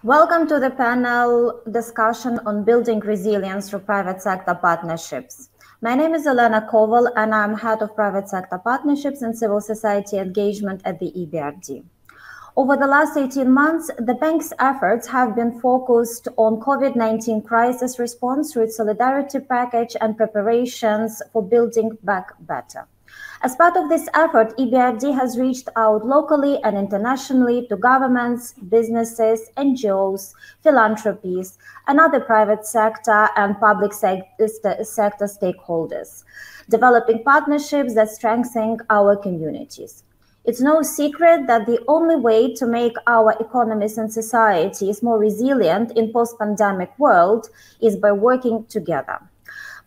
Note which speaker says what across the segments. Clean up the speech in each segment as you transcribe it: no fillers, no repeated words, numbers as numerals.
Speaker 1: Welcome to the panel discussion on building resilience through private sector partnerships. My name is Elena Koval, and I'm head of private sector partnerships and civil society engagement at the EBRD. Over the last 18 months, the bank's efforts have been focused on COVID-19 crisis response through its solidarity package and preparations for building back better. As part of this effort, EBRD has reached out locally and internationally to governments, businesses, NGOs, philanthropies, and other private sector and public sector stakeholders, developing partnerships that strengthen our communities. It's no secret that the only way to make our economies and societies more resilient in post-pandemic world is by working together.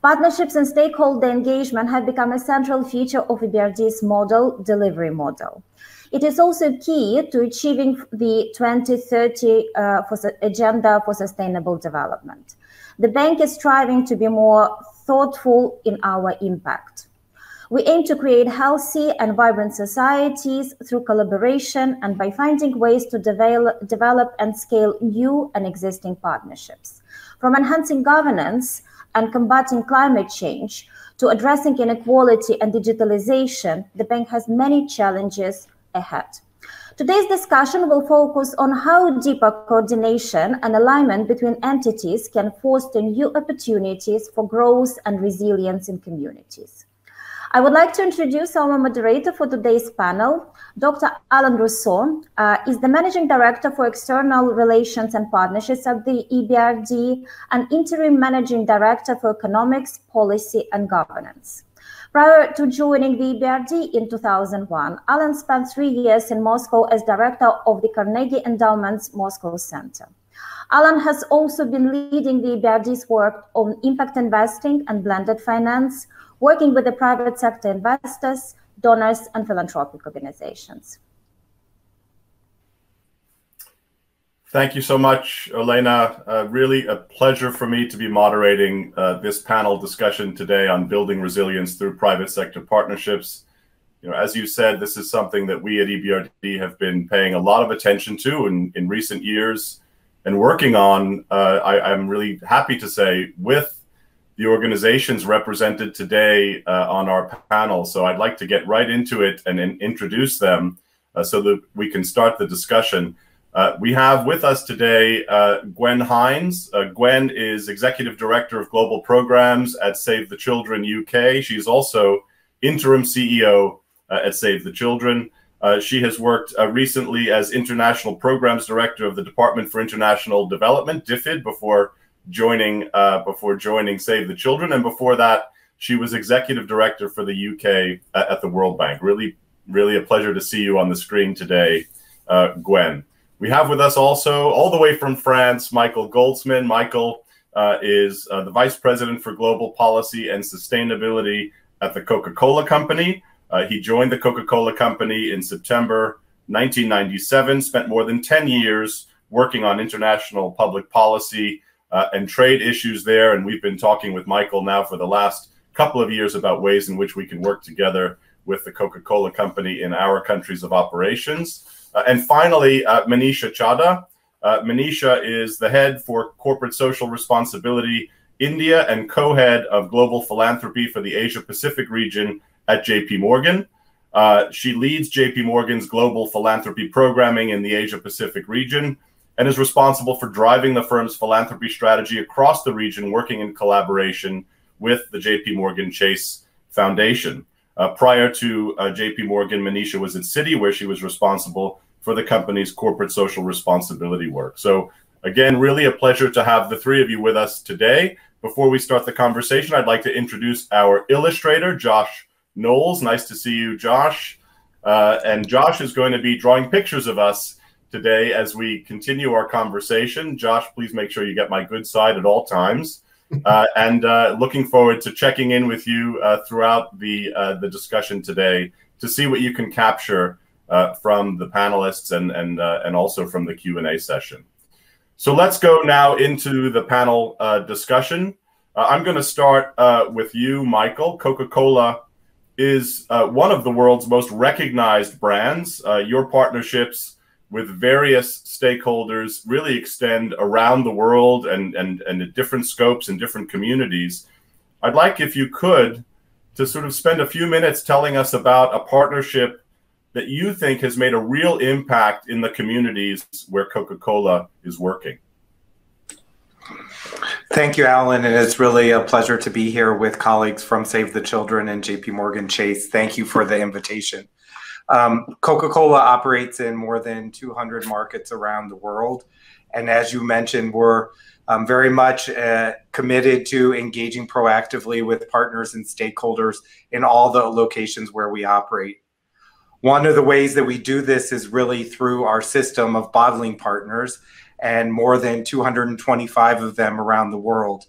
Speaker 1: Partnerships and stakeholder engagement have become a central feature of EBRD's delivery model. It is also key to achieving the 2030 Agenda for Sustainable Development. The bank is striving to be more thoughtful in our impact. We aim to create healthy and vibrant societies through collaboration and by finding ways to develop and scale new and existing partnerships. From enhancing governance and combating climate change to addressing inequality and digitalization, the bank has many challenges ahead. Today's discussion will focus on how deeper coordination and alignment between entities can foster new opportunities for growth and resilience in communities. I would like to introduce our moderator for today's panel. Dr. Alan Rousseau is the Managing Director for External Relations and Partnerships at the EBRD and Interim Managing Director for Economics, Policy and Governance. Prior to joining the EBRD in 2001, Alan spent 3 years in Moscow as Director of the Carnegie Endowment's Moscow Center. Alan has also been leading the EBRD's work on impact investing and blended finance, working with the private sector investors, donors, and philanthropic organizations.
Speaker 2: Thank you so much, Elena. Really a pleasure for me to be moderating this panel discussion today on building resilience through private sector partnerships. You know, as you said, this is something that we at EBRD have been paying a lot of attention to in recent years and working on, I'm really happy to say, with the organizations represented today on our panel. So I'd like to get right into it and introduce them so that we can start the discussion. We have with us today Gwen Heinz. Gwen is Executive Director of Global Programs at Save the Children UK. She's also Interim CEO at Save the Children. She has worked recently as International Programs Director of the Department for International Development, DFID, before joining Save the Children, and before that she was Executive Director for the UK at the World Bank. Really a pleasure to see you on the screen today, Gwen. We have with us also, all the way from France, Michael Goldsman. Michael is the Vice President for Global Policy and Sustainability at the Coca-Cola Company. He joined the Coca-Cola Company in September 1997, spent more than 10 years working on international public policy and trade issues there. And we've been talking with Michael now for the last couple of years about ways in which we can work together with the Coca-Cola Company in our countries of operations. And finally, Manisha Chadha. Manisha is the head for Corporate Social Responsibility India and co-head of Global Philanthropy for the Asia Pacific region at JP Morgan. She leads JP Morgan's global philanthropy programming in the Asia Pacific region and is responsible for driving the firm's philanthropy strategy across the region, working in collaboration with the JP Morgan Chase Foundation. Prior to JP Morgan, Manisha was at Citi, where she was responsible for the company's corporate social responsibility work. So again, really a pleasure to have the three of you with us today. Before we start the conversation, I'd like to introduce our illustrator, Josh Knowles. Nice to see you, Josh. And Josh is going to be drawing pictures of us today as we continue our conversation. Josh, please make sure you get my good side at all times. And looking forward to checking in with you throughout the discussion today to see what you can capture from the panelists and also from the Q&A session. So let's go now into the panel discussion. I'm going to start with you, Michael. Coca-Cola is one of the world's most recognized brands. Your partnerships with various stakeholders really extend around the world and at different scopes and different communities. I'd like, if you could, to sort of spend a few minutes telling us about a partnership that you think has made a real impact in the communities where Coca-Cola is working.
Speaker 3: Thank you, Alan, and it's really a pleasure to be here with colleagues from Save the Children and JP Morgan Chase. Thank you for the invitation. Coca-Cola operates in more than 200 markets around the world, and as you mentioned, we're very much committed to engaging proactively with partners and stakeholders in all the locations where we operate. One of the ways that we do this is really through our system of bottling partners, and more than 225 of them around the world.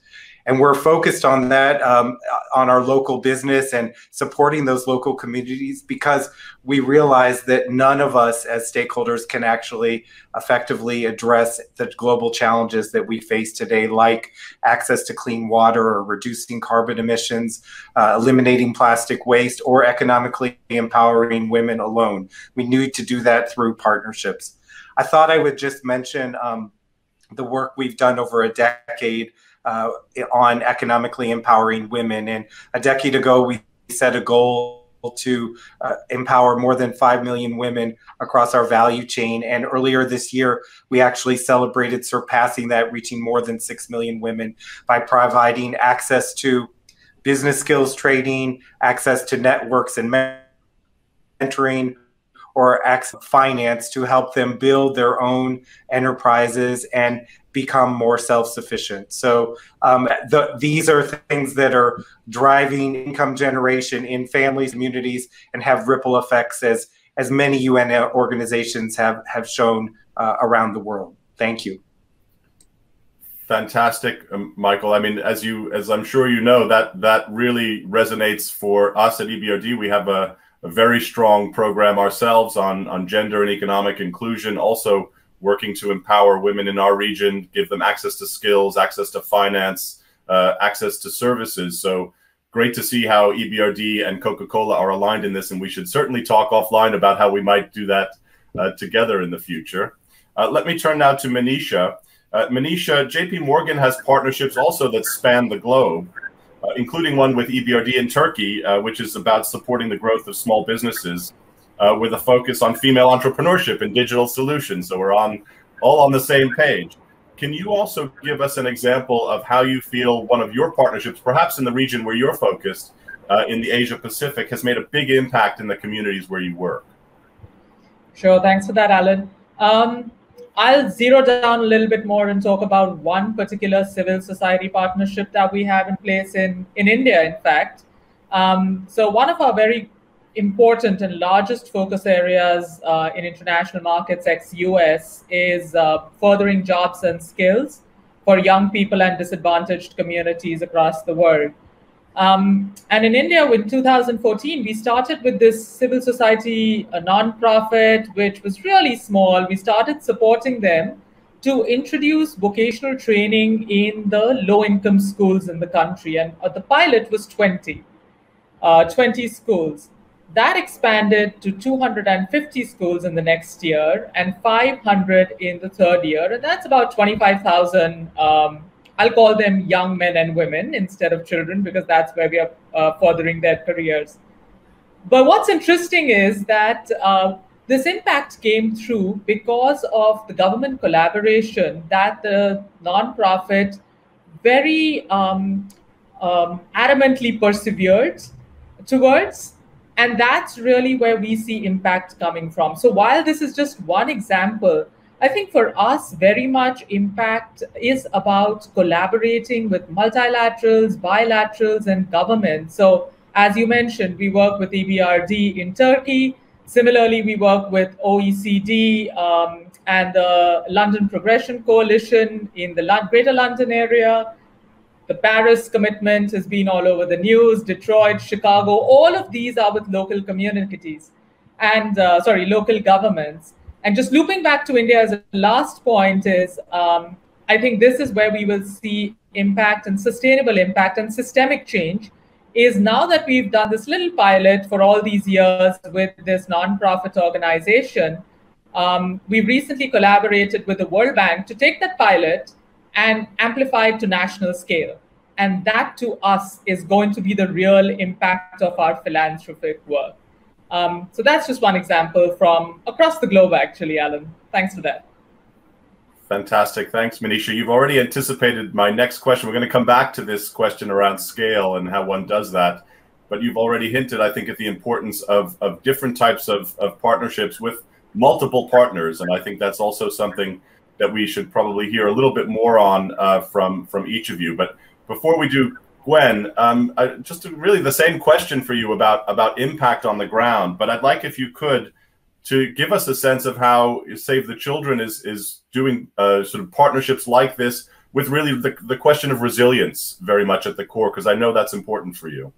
Speaker 3: And we're focused on that, on our local business and supporting those local communities, because we realize that none of us as stakeholders can actually effectively address the global challenges that we face today, like access to clean water or reducing carbon emissions, eliminating plastic waste, or economically empowering women alone. We need to do that through partnerships. I thought I would just mention the work we've done over a decade on economically empowering women. And a decade ago, we set a goal to empower more than 5 million women across our value chain. And earlier this year, we actually celebrated surpassing that, reaching more than 6 million women by providing access to business skills training, access to networks and mentoring, or access to finance to help them build their own enterprises and become more self-sufficient. So these are things that are driving income generation in families, communities, and have ripple effects as many UN organizations have shown around the world. Thank you.
Speaker 2: Fantastic, Michael. I mean, as I'm sure you know, that really resonates for us at EBRD. We have a very strong program ourselves on gender and economic inclusion, also working to empower women in our region, give them access to skills, access to finance, access to services. So great to see how EBRD and Coca-Cola are aligned in this, and we should certainly talk offline about how we might do that together in the future. Let me turn now to Manisha. Manisha, JP Morgan has partnerships also that span the globe, including one with EBRD in Turkey, which is about supporting the growth of small businesses with a focus on female entrepreneurship and digital solutions. So we're all on the same page. Can you also give us an example of how you feel one of your partnerships, perhaps in the region where you're focused, in the Asia Pacific, has made a big impact in the communities where you work?
Speaker 4: Sure, thanks for that, Alan. I'll zero down a little bit more and talk about one particular civil society partnership that we have in place in India, in fact. So one of our very important and largest focus areas in international markets ex-US is furthering jobs and skills for young people and disadvantaged communities across the world. And in India, in 2014, we started with this civil society, a nonprofit, which was really small. We started supporting them to introduce vocational training in the low-income schools in the country. And the pilot was 20 schools. That expanded to 250 schools in the next year and 500 in the third year. And that's about 25,000 I'll call them young men and women instead of children, because that's where we are furthering their careers. But what's interesting is that this impact came through because of the government collaboration that the nonprofit very adamantly persevered towards. And that's really where we see impact coming from. So while this is just one example, I think for us, very much impact is about collaborating with multilaterals, bilaterals, and governments. So as you mentioned, we work with EBRD in Turkey. Similarly, we work with OECD and the London Progression Coalition in the Greater London area. The Paris commitment has been all over the news, Detroit, Chicago, all of these are with local communities and, local governments. And just looping back to India as a last point is, I think this is where we will see impact and sustainable impact and systemic change, is now that we've done this little pilot for all these years with this nonprofit organization, We recently collaborated with the World Bank to take that pilot and amplify it to national scale. And that to us is going to be the real impact of our philanthropic work. So that's just one example from across the globe, actually, Alan. Thanks for that.
Speaker 2: Fantastic. Thanks, Manisha. You've already anticipated my next question. We're going to come back to this question around scale and how one does that. But you've already hinted, I think, at the importance of different types of partnerships with multiple partners. And I think that's also something that we should probably hear a little bit more on from each of you. But before we do, Gwen, just really the same question for you about impact on the ground. But I'd like if you could to give us a sense of how Save the Children is doing sort of partnerships like this with really the question of resilience very much at the core, because I know that's important for you.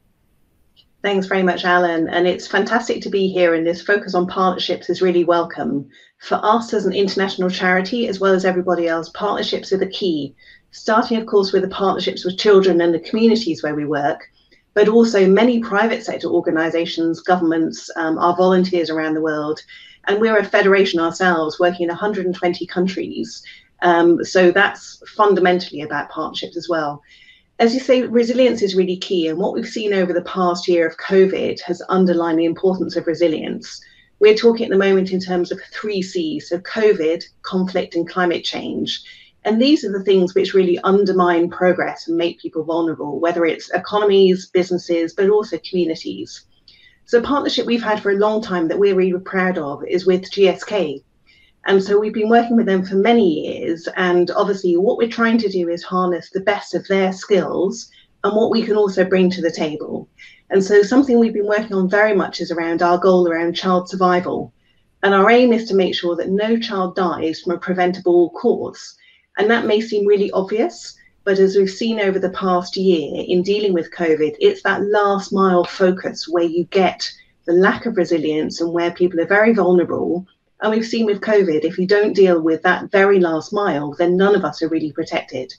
Speaker 5: Thanks very much, Alan. And it's fantastic to be here, and this focus on partnerships is really welcome. For us as an international charity, as well as everybody else, partnerships are the key, starting, of course, with the partnerships with children and the communities where we work, but also many private sector organizations, governments, our volunteers around the world. And we're a federation ourselves working in 120 countries. So that's fundamentally about partnerships as well. As you say, resilience is really key. And what we've seen over the past year of COVID has underlined the importance of resilience. We're talking at the moment in terms of 3 C's, so COVID, conflict, and climate change. And these are the things which really undermine progress and make people vulnerable, whether it's economies, businesses, but also communities. So a partnership we've had for a long time that we're really proud of is with GSK. And so we've been working with them for many years. And obviously what we're trying to do is harness the best of their skills and what we can also bring to the table. And so something we've been working on very much is around our goal around child survival. And our aim is to make sure that no child dies from a preventable cause. And that may seem really obvious, but as we've seen over the past year in dealing with COVID, it's that last mile focus where you get the lack of resilience and where people are very vulnerable. And we've seen with COVID, if you don't deal with that very last mile, then none of us are really protected.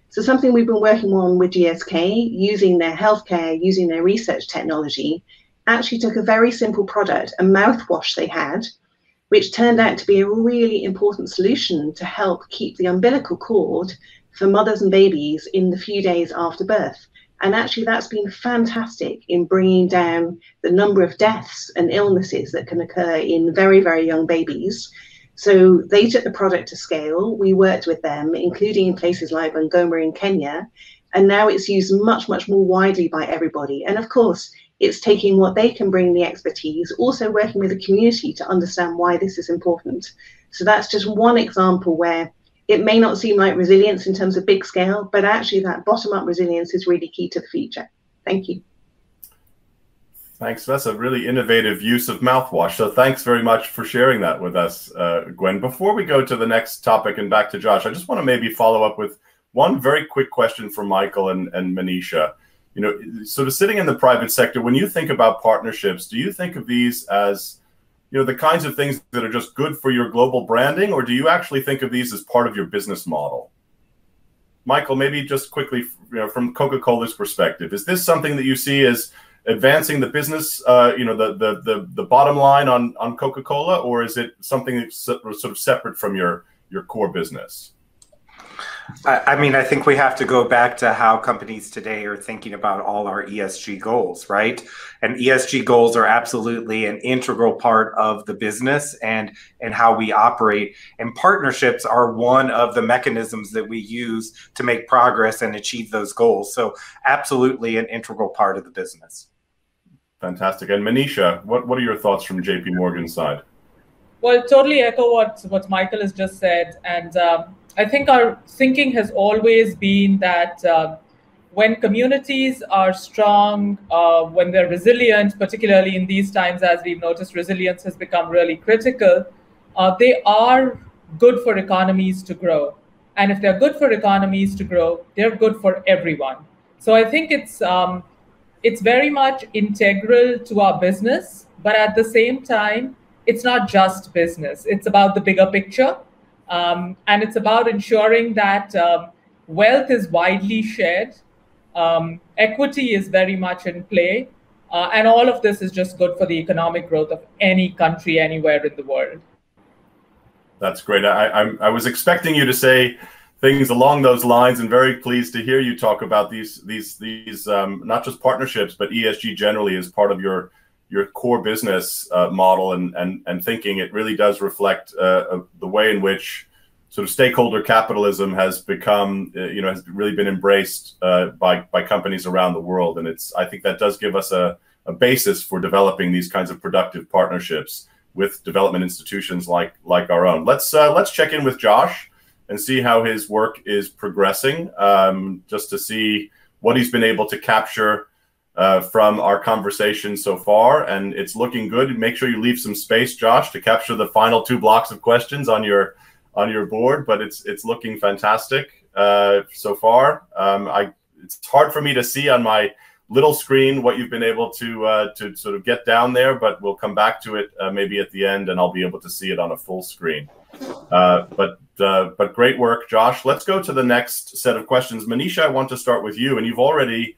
Speaker 5: So something we've been working on with GSK, using their healthcare, using their research technology, actually took a very simple product, a mouthwash they had, which turned out to be a really important solution to help keep the umbilical cord for mothers and babies in the few days after birth. And actually that's been fantastic in bringing down the number of deaths and illnesses that can occur in very, very young babies. So they took the product to scale. We worked with them, including in places like Bungoma in Kenya. And now it's used much, much more widely by everybody. And of course, it's taking what they can bring, the expertise, also working with the community to understand why this is important. So that's just one example where it may not seem like resilience in terms of big scale, but actually that bottom-up resilience is really key to the future. Thank you.
Speaker 2: Thanks. That's a really innovative use of mouthwash. So thanks very much for sharing that with us, Gwen. Before we go to the next topic and back to Josh, I just want to maybe follow up with one very quick question for Michael and Manisha. You know, sort of sitting in the private sector, when you think about partnerships, do you think of these as, you know, the kinds of things that are just good for your global branding, or do you actually think of these as part of your business model? Michael, maybe just quickly, you know, from Coca-Cola's perspective, is this something that you see as advancing the business, you know, the bottom line on Coca-Cola, or is it something that's sort of separate from your core business?
Speaker 3: I mean, I think we have to go back to how companies today are thinking about all our ESG goals, right? And ESG goals are absolutely an integral part of the business and how we operate. And partnerships are one of the mechanisms that we use to make progress and achieve those goals. So absolutely an integral part of the business.
Speaker 2: Fantastic. And Manisha, what are your thoughts from JP Morgan's side?
Speaker 4: Well, totally echo what Michael has just said. And I think our thinking has always been that when communities are strong, when they're resilient, particularly in these times, as we've noticed, resilience has become really critical. They are good for economies to grow. And if they're good for economies to grow, they're good for everyone. So I think it's very much integral to our business, but at the same time, it's not just business. It's about the bigger picture. And it's about ensuring that wealth is widely shared, equity is very much in play, and all of this is just good for the economic growth of any country anywhere in the world.
Speaker 2: That's great. I was expecting you to say things along those lines, and very pleased to hear you talk about these not just partnerships, but ESG generally as part of your core business model and thinking. It really does reflect the way in which sort of stakeholder capitalism has become, has really been embraced by companies around the world. And I think that does give us a basis for developing these kinds of productive partnerships with development institutions like our own. Let's check in with Josh and see how his work is progressing, just to see what he's been able to capture from our conversation so far. And it's looking good. Make sure you leave some space, Josh, to capture the final 2 blocks of questions on your board, but it's looking fantastic so far. It's hard for me to see on my little screen what you've been able to sort of get down there, but we'll come back to it maybe at the end, and I'll be able to see it on a full screen. But great work, Josh. Let's go to the next set of questions. Manisha, I want to start with you, and you've already,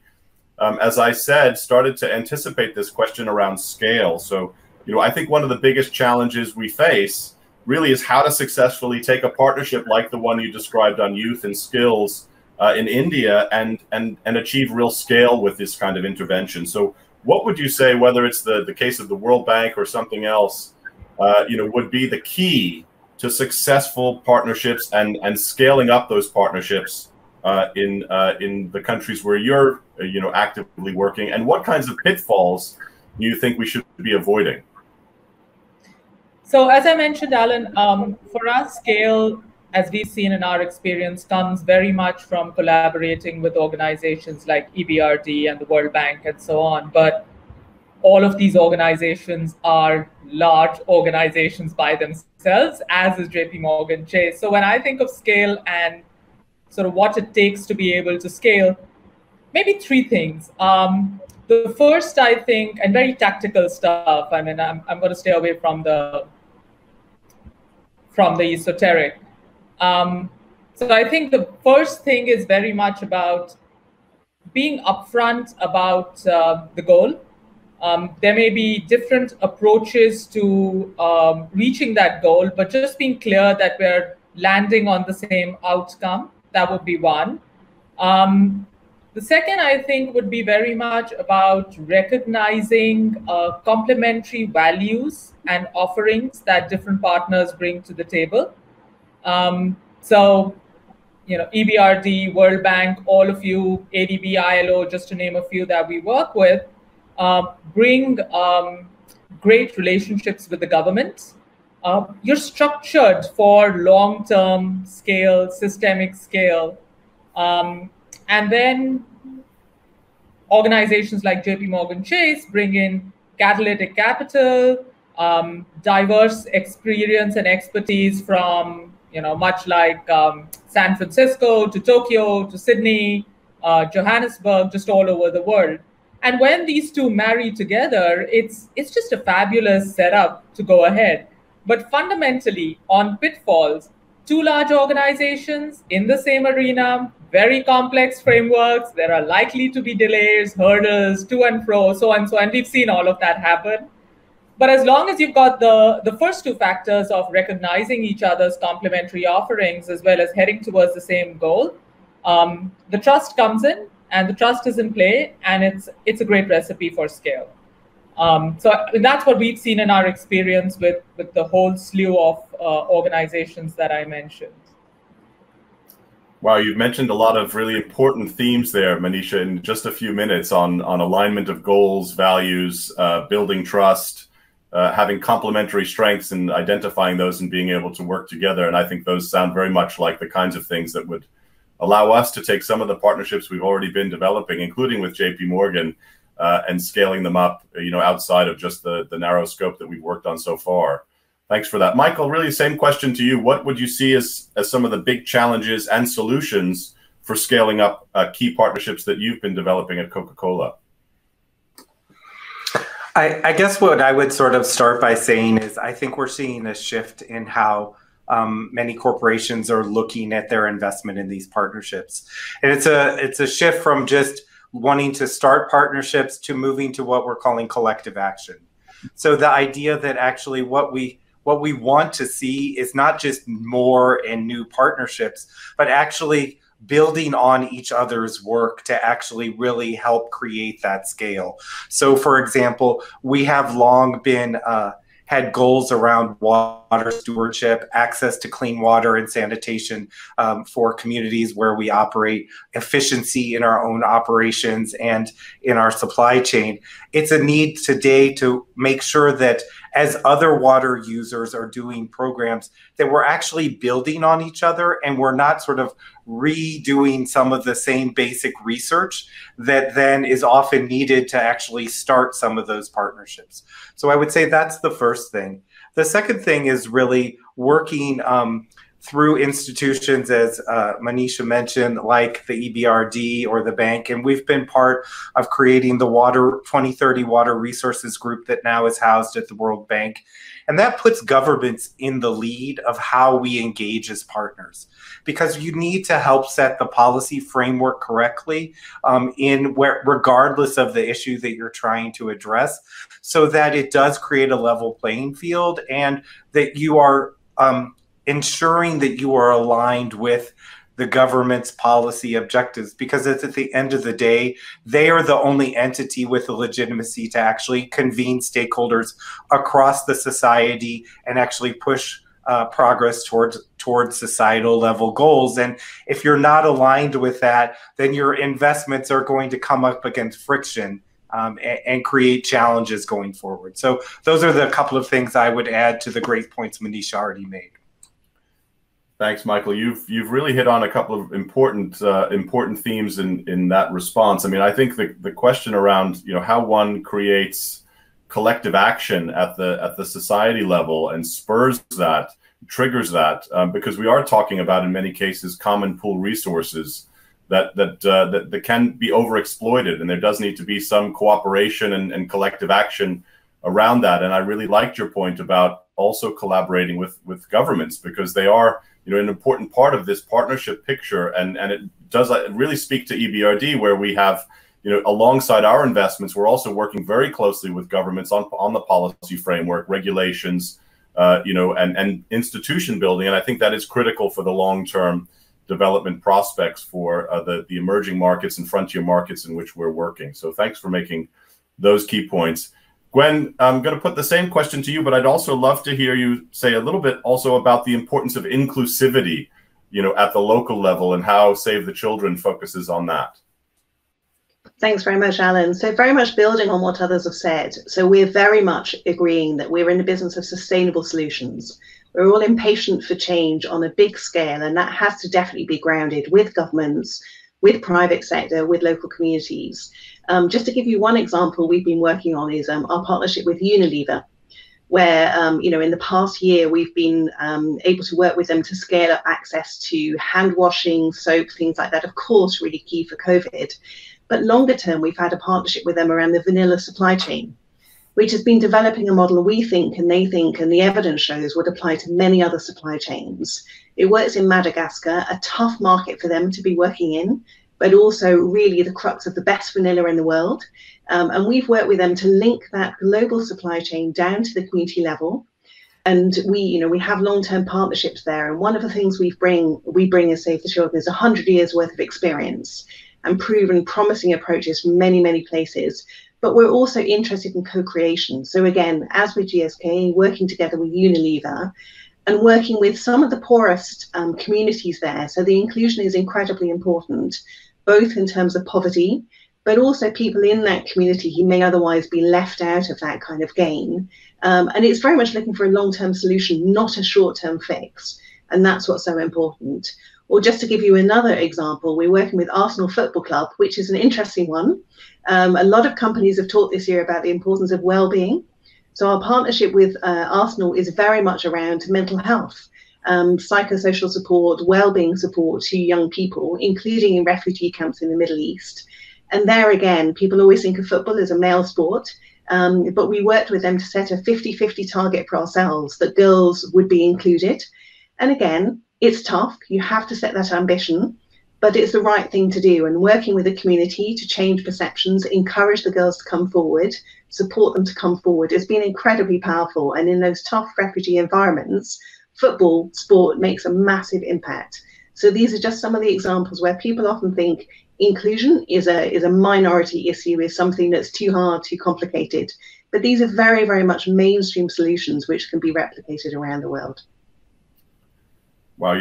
Speaker 2: as I said, started to anticipate this question around scale. So, I think one of the biggest challenges we face really is how to successfully take a partnership like the one you described on youth and skills in India and achieve real scale with this kind of intervention. So what would you say, whether it's the case of the World Bank or something else, would be the key to successful partnerships and scaling up those partnerships in the countries where you're actively working? And what kinds of pitfalls do you think we should be avoiding?
Speaker 4: So as I mentioned, Alan, for us, scale, as we've seen in our experience, comes very much from collaborating with organizations like EBRD and the World Bank and so on. But all of these organizations are large organizations by themselves, as is JP Morgan Chase. So when I think of scale and sort of what it takes to be able to scale, maybe 3 things. The first, I think, and very tactical stuff. I mean, I'm going to stay away from the esoteric. So I think the first thing is very much about being upfront about the goal. There may be different approaches to reaching that goal, but just being clear that we're landing on the same outcome. That would be one. The second, I think, would be very much about recognizing complementary values and offerings that different partners bring to the table. So, EBRD, World Bank, all of you, ADB, ILO, just to name a few that we work with, bring great relationships with the government. You're structured for long-term scale, systemic scale. And then organizations like JP Morgan Chase bring in catalytic capital, diverse experience and expertise from, much like San Francisco to Tokyo to Sydney, Johannesburg, just all over the world. And when these two marry together, it's just a fabulous setup to go ahead. But fundamentally, on pitfalls, 2 large organizations in the same arena, very complex frameworks, there are likely to be delays, hurdles, to and fro, so and so, and we've seen all of that happen. But as long as you've got the first 2 factors of recognizing each other's complementary offerings as well as heading towards the same goal, the trust comes in, and the trust is in play, and it's a great recipe for scale. So that's what we've seen in our experience with the whole slew of organizations that I mentioned.
Speaker 2: Wow, you've mentioned a lot of really important themes there, Manisha, in just a few minutes on alignment of goals, values, building trust, having complementary strengths and identifying those and being able to work together. And I think those sound very much like the kinds of things that would allow us to take some of the partnerships we've already been developing, including with JP Morgan, and scaling them up, outside of just the narrow scope that we've worked on so far. Thanks for that. Michael, really same question to you. What would you see as some of the big challenges and solutions for scaling up key partnerships that you've been developing at Coca-Cola?
Speaker 3: I guess what I would sort of start by saying is I think we're seeing a shift in how many corporations are looking at their investment in these partnerships. And it's a shift from just wanting to start partnerships to moving to what we're calling collective action. So the idea that actually what what we want to see is not just more and new partnerships, but actually building on each other's work to actually really help create that scale. So for example, we have long been had goals around water stewardship, access to clean water and sanitation for communities where we operate, efficiency in our own operations and in our supply chain. It's a need today to make sure that as other water users are doing programs, that we're actually building on each other and we're not sort of redoing some of the same basic research that then is often needed to actually start some of those partnerships. So I would say that's the first thing. The second thing is really working through institutions, as Manisha mentioned, like the EBRD or the bank, and we've been part of creating the 2030 Water Resources Group that now is housed at the World Bank. And that puts governments in the lead of how we engage as partners, because you need to help set the policy framework correctly regardless of the issue that you're trying to address, so that it does create a level playing field and that you are ensuring that you are aligned with the government's policy objectives, because at the end of the day, they are the only entity with the legitimacy to actually convene stakeholders across the society and actually push progress towards societal level goals. And if you're not aligned with that, then your investments are going to come up against friction and create challenges going forward. So those are the couple of things I would add to the great points Manisha already made.
Speaker 2: Thanks, Michael. You've really hit on a couple of important themes in that response. I mean, I think the question around how one creates collective action at the society level and spurs that, triggers that, because we are talking about in many cases common pool resources that can be overexploited, and there does need to be some cooperation and collective action around that. And I really liked your point about also collaborating with governments, because they are an important part of this partnership picture, and it does really speak to EBRD, where we have alongside our investments, we're also working very closely with governments on the policy framework, regulations, and institution building. And I think that is critical for the long-term development prospects for the emerging markets and frontier markets in which we're working. So thanks for making those key points. Gwen, I'm going to put the same question to you, but I'd also love to hear you say a little bit also about the importance of inclusivity, at the local level, and how Save the Children focuses on that.
Speaker 5: Thanks very much, Alan. So very much building on what others have said. So we're very much agreeing that we're in the business of sustainable solutions. We're all impatient for change on a big scale, and that has to definitely be grounded with governments, with private sector, with local communities. Just to give you one example we've been working on is our partnership with Unilever, where in the past year we've been able to work with them to scale up access to hand washing, soap, things like that, of course, really key for COVID. But longer term, we've had a partnership with them around the vanilla supply chain, which has been developing a model we think and they think, and the evidence shows, would apply to many other supply chains. It works in Madagascar, a tough market for them to be working in, but also really the crux of the best vanilla in the world. And we've worked with them to link that global supply chain down to the community level. And we have long-term partnerships there. And one of the things we bring as Save the Children is 100 years worth of experience and proven promising approaches from many, many places. But we're also interested in co-creation. So again, as with GSK, working together with Unilever and working with some of the poorest communities there. So the inclusion is incredibly important, both in terms of poverty, but also people in that community who may otherwise be left out of that kind of gain. And it's very much looking for a long-term solution, not a short-term fix. And that's what's so important. Or just to give you another example, we're working with Arsenal Football Club, which is an interesting one. A lot of companies have talked this year about the importance of well-being. So our partnership with Arsenal is very much around mental health, psychosocial support, well-being support to young people, including in refugee camps in the Middle East. And there again, people always think of football as a male sport, but we worked with them to set a 50-50 target for ourselves that girls would be included. And again, it's tough. You have to set that ambition. but it's the right thing to do. And working with the community to change perceptions, encourage the girls to come forward, support them to come forward, has been incredibly powerful. And in those tough refugee environments, football, sport makes a massive impact. So these are just some of the examples where people often think inclusion is a minority issue, is something that's too hard, too complicated. But these are very, very much mainstream solutions which can be replicated around the world.
Speaker 2: Wow,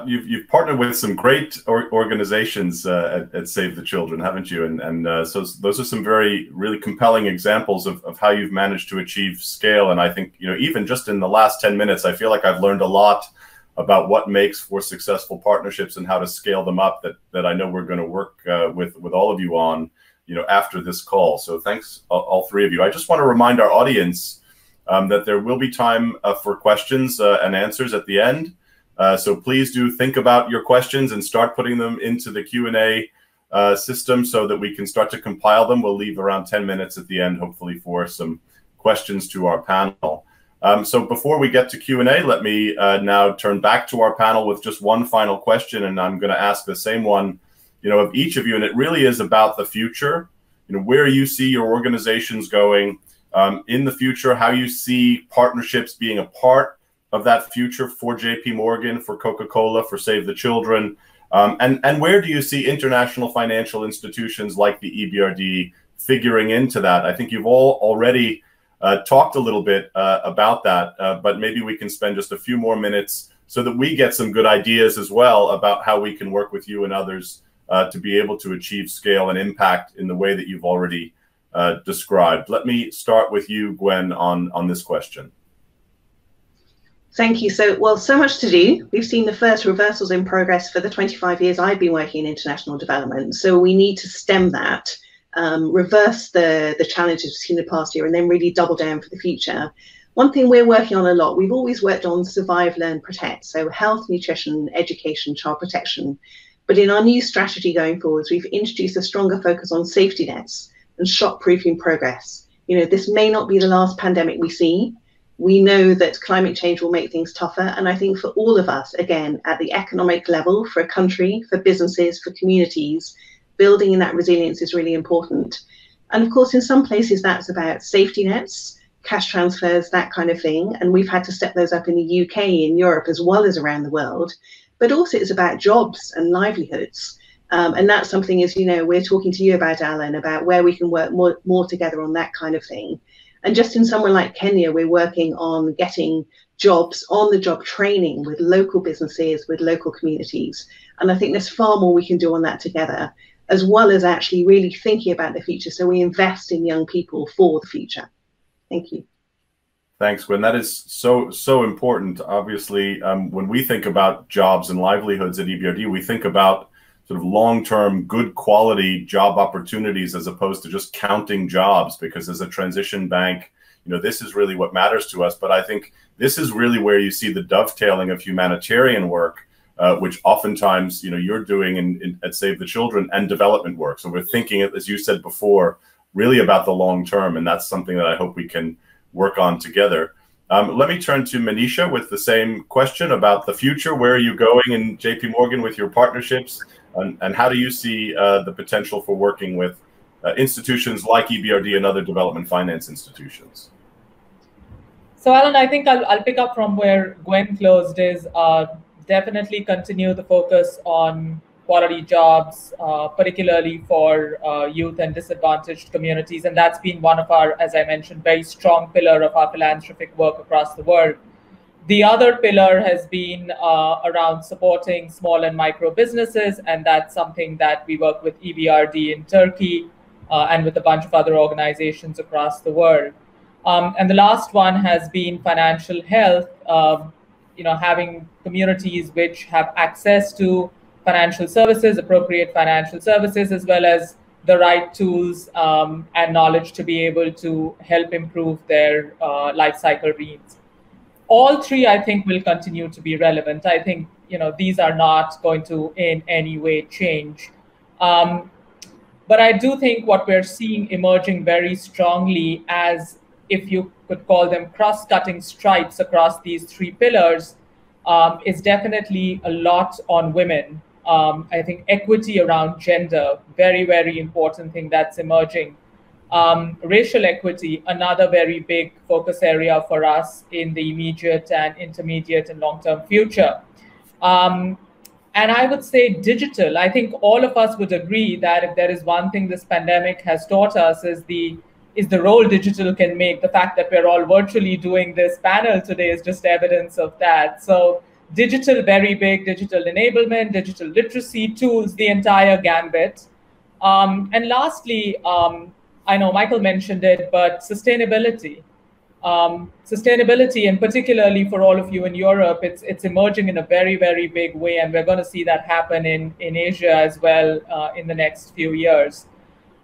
Speaker 2: you've partnered with some great organizations at Save the Children, haven't you? And so those are some really compelling examples of how you've managed to achieve scale. And I think, you know, even just in the last 10 minutes, I feel like I've learned a lot about what makes for successful partnerships and how to scale them up that I know we're going to work with all of you on, you know, after this call. So thanks, all three of you. I just want to remind our audience that there will be time for questions and answers at the end. So please do think about your questions and start putting them into the Q&A system so that we can start to compile them. We'll leave around 10 minutes at the end, hopefully, for some questions to our panel. So before we get to Q&A, let me now turn back to our panel with just one final question, and I'm going to ask the same one, you know, of each of you, and it really is about the future, you know, where you see your organizations going in the future, how you see partnerships being a part of that future for JP Morgan, for Coca-Cola, for Save the Children, and where do you see international financial institutions like the EBRD figuring into that? I think you've all already talked a little bit about that, but maybe we can spend just a few more minutes so that we get some good ideas as well about how we can work with you and others to be able to achieve scale and impact in the way that you've already described. Let me start with you, Gwen, on this question.
Speaker 5: Thank you. So much to do. We've seen the first reversals in progress for the 25 years I've been working in international development. So we need to stem that, reverse the challenges we've seen the past year, and then really double down for the future. One thing we're working on a lot, we've always worked on survive, learn, protect. So health, nutrition, education, child protection. But in our new strategy going forwards, we've introduced a stronger focus on safety nets and shock-proofing progress. You know, this may not be the last pandemic we see. We know that climate change will make things tougher. And I think for all of us, again, at the economic level, for a country, for businesses, for communities, building in that resilience is really important. And of course, in some places, that's about safety nets, cash transfers, that kind of thing. And we've had to step those up in the UK, in Europe, as well as around the world. But also it's about jobs and livelihoods. And that's something, as you know, we're talking to you about, Alan, about where we can work more together on that kind of thing. And just in somewhere like Kenya, we're working on getting jobs, on-the-job training with local businesses, with local communities. And I think there's far more we can do on that together, as well as actually really thinking about the future. So we invest in young people for the future. Thank you.
Speaker 2: Thanks, Gwen. That is so important. Obviously, when we think about jobs and livelihoods at EBRD, we think about sort of long-term, good quality job opportunities as opposed to just counting jobs, because as a transition bank, you know, this is really what matters to us. But I think this is really where you see the dovetailing of humanitarian work, which oftentimes, you know, you're doing at Save the Children, and development work. So we're thinking, as you said before, really about the long term, and that's something that I hope we can work on together. Let me turn to Manisha with the same question about the future. Where are you going in JP Morgan with your partnerships? And how do you see the potential for working with institutions like EBRD and other development finance institutions?
Speaker 4: So, Alan, I think I'll pick up from where Gwen closed, is definitely continue the focus on quality jobs, particularly for youth and disadvantaged communities. And that's been one of our, as I mentioned, very strong pillar of our philanthropic work across the world. The other pillar has been around supporting small and micro businesses, and that's something that we work with EBRD in Turkey and with a bunch of other organizations across the world. And the last one has been financial health, you know, having communities which have access to financial services, appropriate financial services, as well as the right tools and knowledge to be able to help improve their life cycle needs. All three, I think, will continue to be relevant. I think, you know, these are not going to in any way change. But I do think what we're seeing emerging very strongly, as if you could call them cross-cutting stripes across these three pillars, is definitely a lot on women. I think equity around gender, very, very important thing that's emerging. Racial equity, another very big focus area for us in the immediate and intermediate and long-term future. And I would say digital. I think all of us would agree that if there is one thing this pandemic has taught us is the role digital can make. The fact that we're all virtually doing this panel today is just evidence of that. So digital, very big, digital enablement, digital literacy, tools, the entire gambit. And lastly, I know Michael mentioned it, but sustainability. Sustainability, and particularly for all of you in Europe, it's emerging in a very, very big way, and we're going to see that happen in Asia as well in the next few years.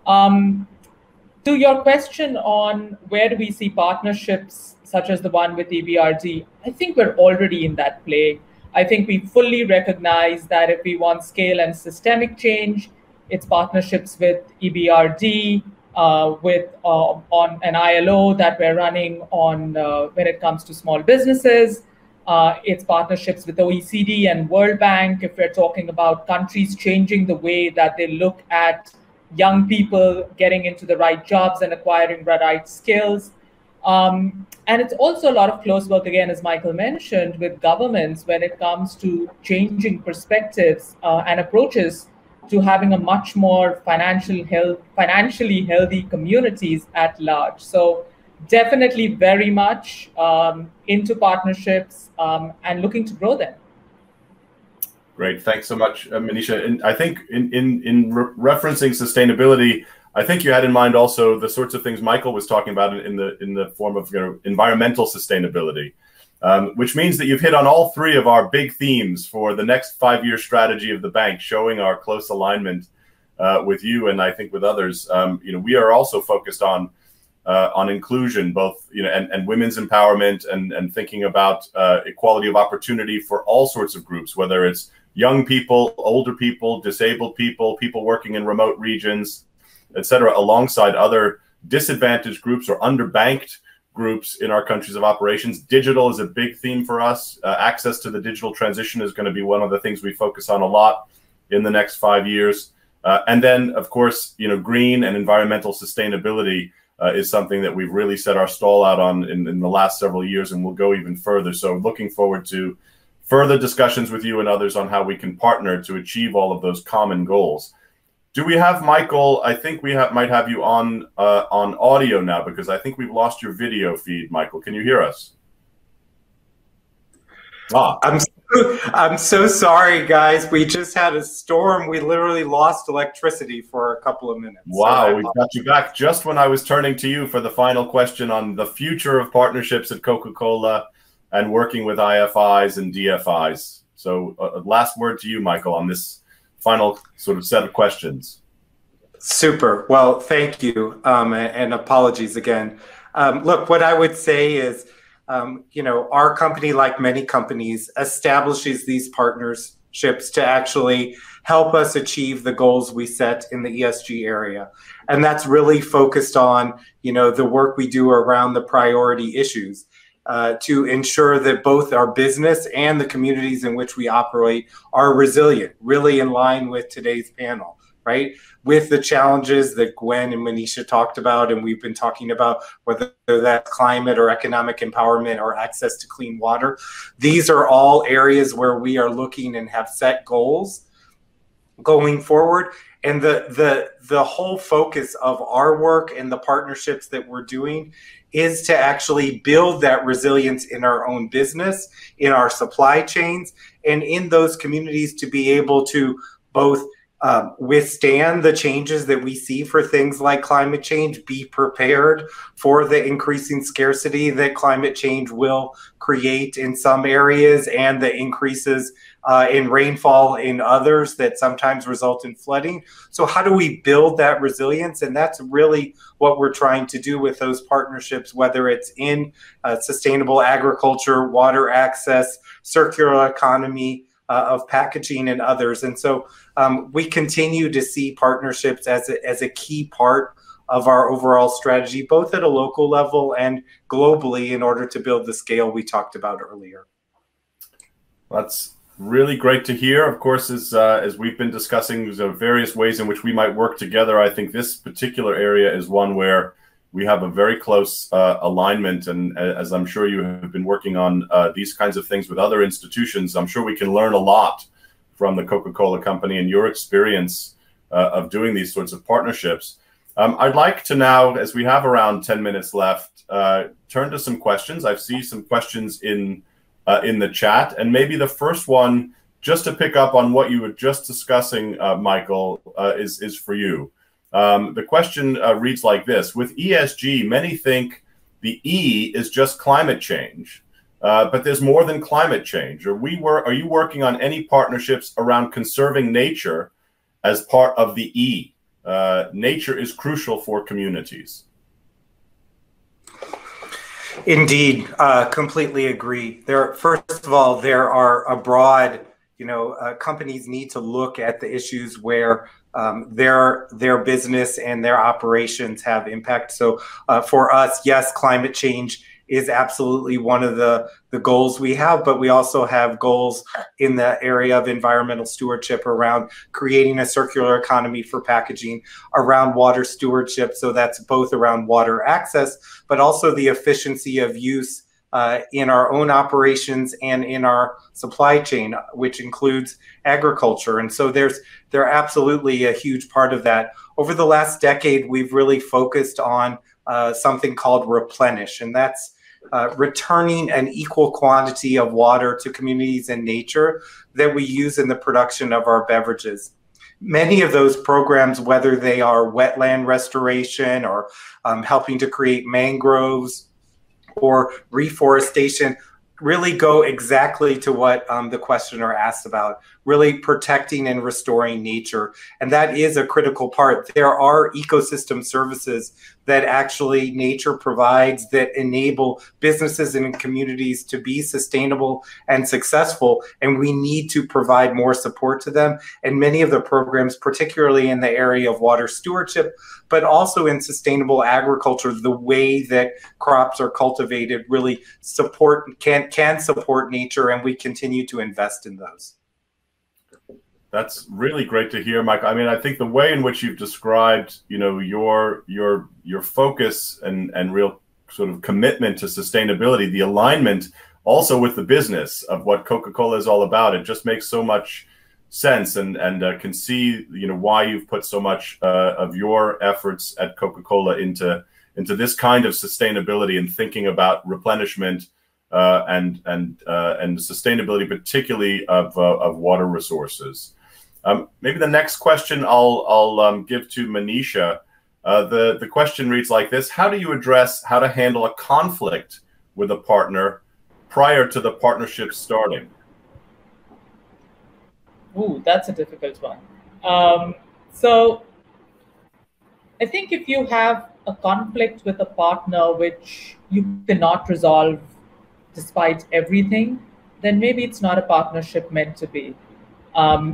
Speaker 4: To your question on where do we see partnerships such as the one with EBRD, I think we're already in that play. I think we fully recognize that if we want scale and systemic change, it's partnerships with EBRD, on an ILO that we're running on when it comes to small businesses. It's partnerships with OECD and World Bank if we're talking about countries changing the way that they look at young people getting into the right jobs and acquiring the right skills. And it's also a lot of close work, again, as Michael mentioned, with governments when it comes to changing perspectives and approaches to having a much more financially healthy communities at large. So definitely very much into partnerships and looking to grow them.
Speaker 2: Great, thanks so much, Manisha. And I think in referencing sustainability, I think you had in mind also the sorts of things Michael was talking about in the form of environmental sustainability, which means that you've hit on all three of our big themes for the next 5-year strategy of the bank, showing our close alignment with you and I think with others. We are also focused on inclusion, both and women's empowerment and thinking about equality of opportunity for all sorts of groups, whether it's young people, older people, disabled people, people working in remote regions, etc., alongside other disadvantaged groups or underbanked groups in our countries of operations. Digital is a big theme for us. Access to the digital transition is going to be one of the things we focus on a lot in the next 5 years. And then, of course, green and environmental sustainability is something that we've really set our stall out on in the last several years, and we'll go even further. So looking forward to further discussions with you and others on how we can partner to achieve all of those common goals. Do we have Michael? I think we might have you on audio now, because I think we've lost your video feed. Michael, can you hear us?
Speaker 3: I'm so sorry, guys. We just had a storm. We literally lost electricity for a couple of minutes.
Speaker 2: Wow, we got you back just when I was turning to you for the final question on the future of partnerships at Coca-Cola and working with IFIs and DFIs. So last word to you, Michael, on this final sort of set of questions.
Speaker 3: Super. Well, thank you. And apologies again. Look, what I would say is, our company, like many companies, establishes these partnerships to actually help us achieve the goals we set in the ESG area. And that's really focused on, the work we do around the priority issues to ensure that both our business and the communities in which we operate are resilient, really in line with today's panel, right? With the challenges that Gwen and Manisha talked about, and we've been talking about, whether that's climate or economic empowerment or access to clean water. These are all areas where we are looking and have set goals going forward. And the whole focus of our work and the partnerships that we're doing is to actually build that resilience in our own business, in our supply chains, and in those communities to be able to both withstand the changes that we see for things like climate change, be prepared for the increasing scarcity that climate change will create in some areas and the increases in rainfall in others that sometimes result in flooding. So how do we build that resilience? And that's really what we're trying to do with those partnerships, whether it's in sustainable agriculture, water access, circular economy, of packaging and others. And so we continue to see partnerships as a key part of our overall strategy, both at a local level and globally, in order to build the scale we talked about earlier.
Speaker 2: That's Really great to hear. Of course, as we've been discussing, there's various ways in which we might work together. I think this particular area is one where we have a very close alignment. And as I'm sure you have been working on these kinds of things with other institutions, I'm sure we can learn a lot from the Coca-Cola Company and your experience of doing these sorts of partnerships. I'd like to now, as we have around 10 minutes left, turn to some questions. I see some questions in the chat, and maybe the first one, just to pick up on what you were just discussing, Michael, is for you. The question reads like this: with ESG, many think the E is just climate change, but there's more than climate change. Are you working on any partnerships around conserving nature as part of the E? Nature is crucial for communities.
Speaker 3: Indeed, completely agree. First of all, there are a broad, companies need to look at the issues where their business and their operations have impact. So for us, yes, climate change is absolutely one of the goals we have, but we also have goals in the area of environmental stewardship around creating a circular economy for packaging, around water stewardship. So that's both around water access, but also the efficiency of use in our own operations and in our supply chain, which includes agriculture. And so they're absolutely a huge part of that. Over the last decade, we've really focused on something called replenish, and that's returning an equal quantity of water to communities and nature that we use in the production of our beverages. Many of those programs, whether they are wetland restoration or helping to create mangroves or reforestation, really go exactly to what the questioner asked about, really protecting and restoring nature. And that is a critical part. There are ecosystem services that actually nature provides that enable businesses and communities to be sustainable and successful, and we need to provide more support to them. And many of the programs, particularly in the area of water stewardship, but also in sustainable agriculture, the way that crops are cultivated really can support nature, and we continue to invest in those.
Speaker 2: That's really great to hear, Mike. I mean, I think the way in which you've described, your focus and real sort of commitment to sustainability, the alignment also with the business of what Coca-Cola is all about, it just makes so much sense, and can see why you've put so much of your efforts at Coca-Cola into this kind of sustainability and thinking about replenishment and sustainability, particularly of water resources. Maybe the next question I'll give to Manisha. The question reads like this: how do you address how to handle a conflict with a partner prior to the partnership starting?
Speaker 4: Ooh, that's a difficult one. So I think if you have a conflict with a partner which you cannot resolve despite everything, then maybe it's not a partnership meant to be.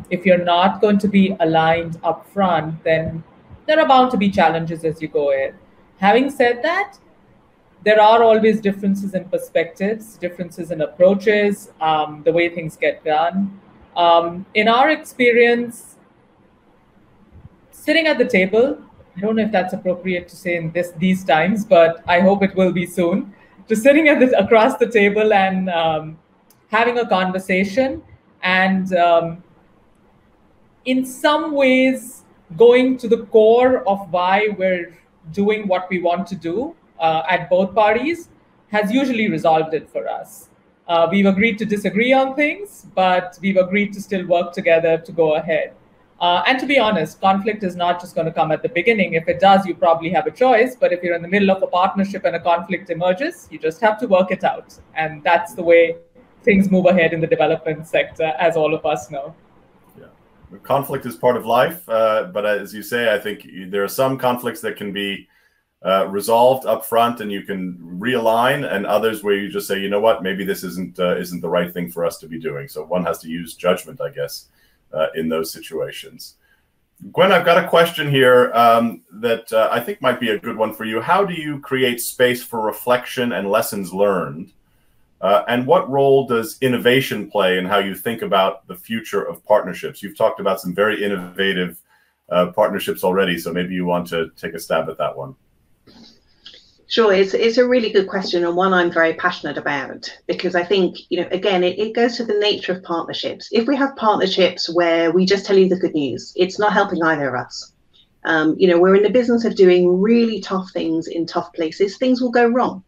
Speaker 4: If you're not going to be aligned up front, then there are bound to be challenges as you go ahead. Having said that, there are always differences in perspectives, differences in approaches, the way things get done. In our experience, sitting at the table, I don't know if that's appropriate to say in these times, but I hope it will be soon, just sitting across the table and having a conversation, and in some ways going to the core of why we're doing what we want to do at both parties has usually resolved it for us. We've agreed to disagree on things, but we've agreed to still work together to go ahead. And to be honest, conflict is not just going to come at the beginning. If it does, you probably have a choice. But if you're in the middle of a partnership and a conflict emerges, you just have to work it out. And that's the way things move ahead in the development sector, as all of us know.
Speaker 2: Yeah, conflict is part of life. But as you say, I think there are some conflicts that can be resolved up front and you can realign, and others where you just say, you know what, maybe this isn't the right thing for us to be doing. So one has to use judgment, I guess, in those situations. Gwen, I've got a question here that I think might be a good one for you. How do you create space for reflection and lessons learned And what role does innovation play in how you think about the future of partnerships? You've talked about some very innovative partnerships already, so maybe you want to take a stab at that one.
Speaker 5: Sure, it's a really good question, and one I'm very passionate about, because I think, again, it goes to the nature of partnerships. If we have partnerships where we just tell you the good news, it's not helping either of us. We're in the business of doing really tough things in tough places. Things will go wrong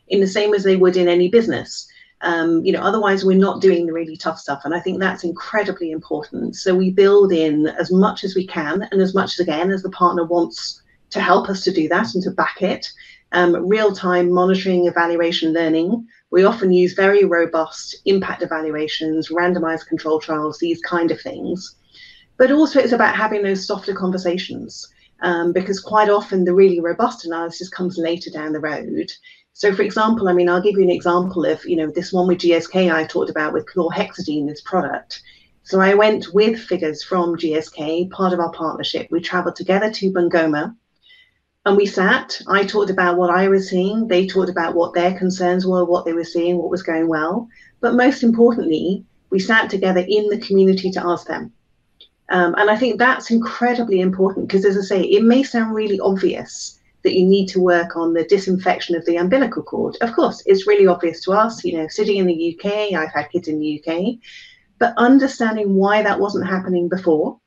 Speaker 5: in the same as they would in any business. Otherwise we're not doing the really tough stuff. And I think that's incredibly important. So we build in as much as we can, and as much, again, as the partner wants to help us to do that and to back it. Real-time monitoring, evaluation, learning. We often use very robust impact evaluations, randomized control trials, these kind of things. But also it's about having those softer conversations, because quite often the really robust analysis comes later down the road. So for example, I'll give you an example of, this one with GSK I talked about with chlorhexidine, this product. So I went with figures from GSK, part of our partnership. We traveled together to Bungoma. And we sat, I talked about what I was seeing, they talked about what their concerns were, what they were seeing, what was going well. But most importantly, we sat together in the community to ask them. And I think that's incredibly important, because, as I say, it may sound really obvious that you need to work on the disinfection of the umbilical cord. Of course, it's really obvious to us, sitting in the UK, I've had kids in the UK, but understanding why that wasn't happening before,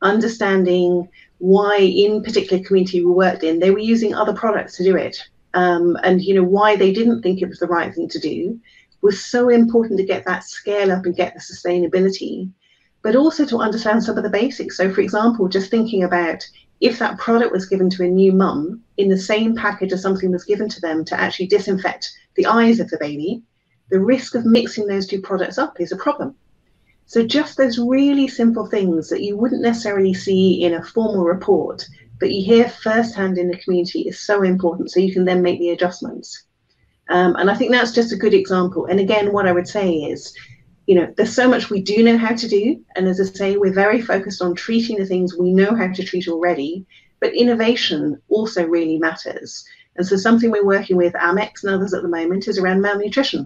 Speaker 5: understanding why in particular community we worked in, they were using other products to do it. And why they didn't think it was the right thing to do was so important to get that scale up and get the sustainability, but also to understand some of the basics. So for example, just thinking about if that product was given to a new mum in the same package as something was given to them to actually disinfect the eyes of the baby, the risk of mixing those two products up is a problem. So just those really simple things that you wouldn't necessarily see in a formal report, but you hear firsthand in the community is so important, so you can then make the adjustments. And I think that's just a good example. And again, what I would say is, there's so much we do know how to do. And as I say, we're very focused on treating the things we know how to treat already, but innovation also really matters. And so something we're working with Amex and others at the moment is around malnutrition.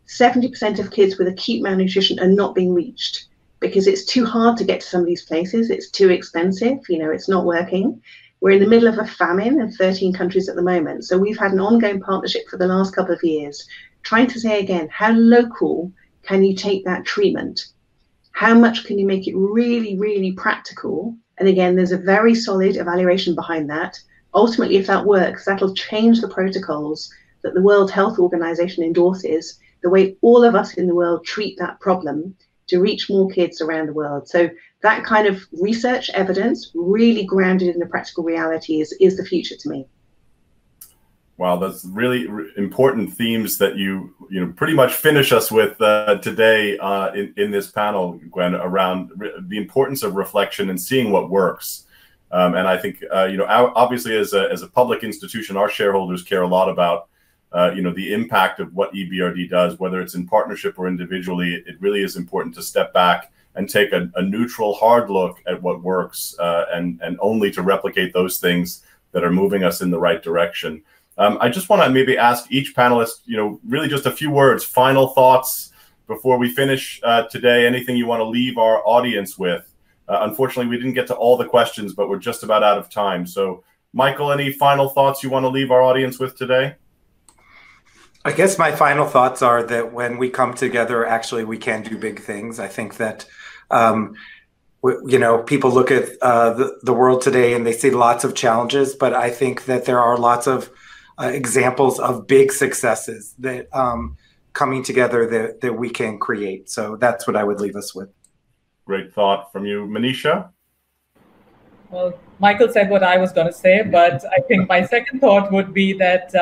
Speaker 5: 70% of kids with acute malnutrition are not being reached because it's too hard to get to some of these places. It's too expensive, it's not working. We're in the middle of a famine in 13 countries at the moment. So we've had an ongoing partnership for the last couple of years, trying to say again, how local can you take that treatment? How much can you make it really, really practical? And again, there's a very solid evaluation behind that. Ultimately, if that works, that'll change the protocols that the World Health Organization endorses, the way all of us in the world treat that problem to reach more kids around the world. So that kind of research evidence, really grounded in the practical reality, is the future to me.
Speaker 2: Wow, that's really important themes that you pretty much finish us with today in this panel, Gwen, around the importance of reflection and seeing what works. And I think obviously as a public institution, our shareholders care a lot about the impact of what EBRD does, whether it's in partnership or individually. It really is important to step back and take a neutral, hard look at what works, and only to replicate those things that are moving us in the right direction. I just want to maybe ask each panelist, really just a few words, final thoughts before we finish today. Anything you want to leave our audience with? Unfortunately, we didn't get to all the questions, but we're just about out of time. So, Michael, any final thoughts you want to leave our audience with today?
Speaker 3: I guess my final thoughts are that when we come together, actually, we can do big things. I think that, people look at the world today and they see lots of challenges, but I think that there are lots of examples of big successes that coming together that we can create. So that's what I would leave us with.
Speaker 2: Great thought from you, Manisha.
Speaker 4: Well, Michael said what I was going to say, but I think my second thought would be that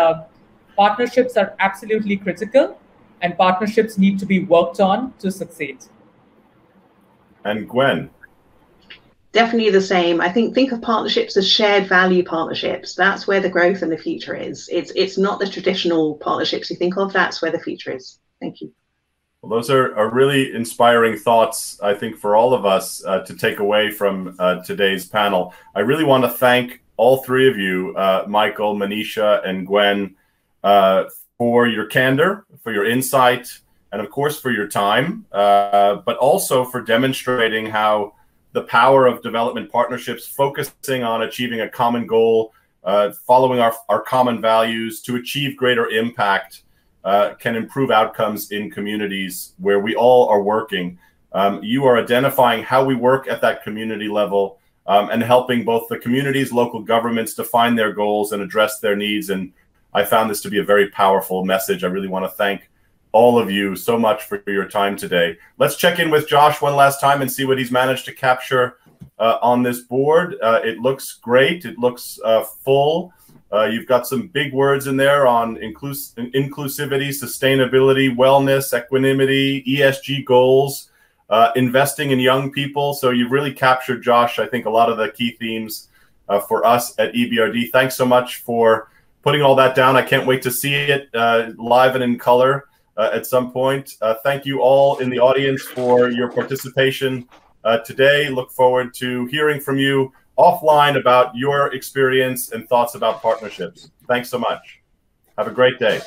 Speaker 4: partnerships are absolutely critical, and partnerships need to be worked on to succeed.
Speaker 2: And Gwen?
Speaker 5: Definitely the same. I think of partnerships as shared value partnerships. That's where the growth and the future is. It's not the traditional partnerships you think of. That's where the future is. Thank you.
Speaker 2: Well, those are really inspiring thoughts, I think, for all of us to take away from today's panel. I really want to thank all three of you, Michael, Manisha, and Gwen, for your candor, for your insight, and of course for your time, but also for demonstrating how the power of development partnerships, focusing on achieving a common goal, following our common values to achieve greater impact, can improve outcomes in communities where we all are working. You are identifying how we work at that community level and helping both the communities, local governments define their goals and address their needs. And I found this to be a very powerful message. I really want to thank all of you so much for your time today. Let's check in with Josh one last time and see what he's managed to capture on this board. It looks great. It looks full. You've got some big words in there on inclusivity, sustainability, wellness, equanimity, ESG goals, investing in young people. So you've really captured, Josh, I think a lot of the key themes for us at EBRD. Thanks so much for putting all that down. I can't wait to see it live and in color at some point. Thank you all in the audience for your participation today. Look forward to hearing from you offline about your experience and thoughts about partnerships. Thanks so much. Have a great day.